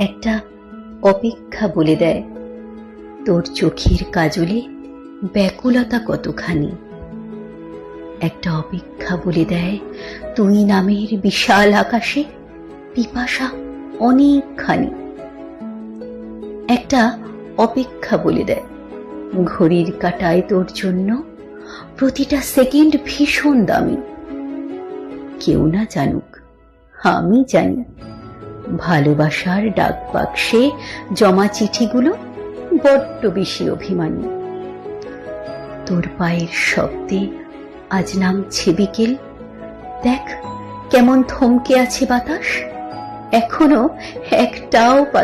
একটা অপেক্ষা বলে দেয় তোর চোখের কাজলে ব্যাকুলতা কতখানি। একটা অপেক্ষা বলে দেয় তুই নামের বিশাল আকাশে পিপাসা অনেকখানি। একটা অপেক্ষা বলে দেয় ঘড়ির কাঁটায় তোর জন্য প্রতিটা সেকেন্ড ভীষণ দামি। কেউ না জানুক, আমি জানি ভালোবাসার ডাক বাক্সে জমা চিঠিগুলো বড্ড বেশি অভিমানী। তোর পায়ের শব্দে আজ নামছে বিকেল, দেখ কেমন থমকে আছে বাতাস, এখনো একটাও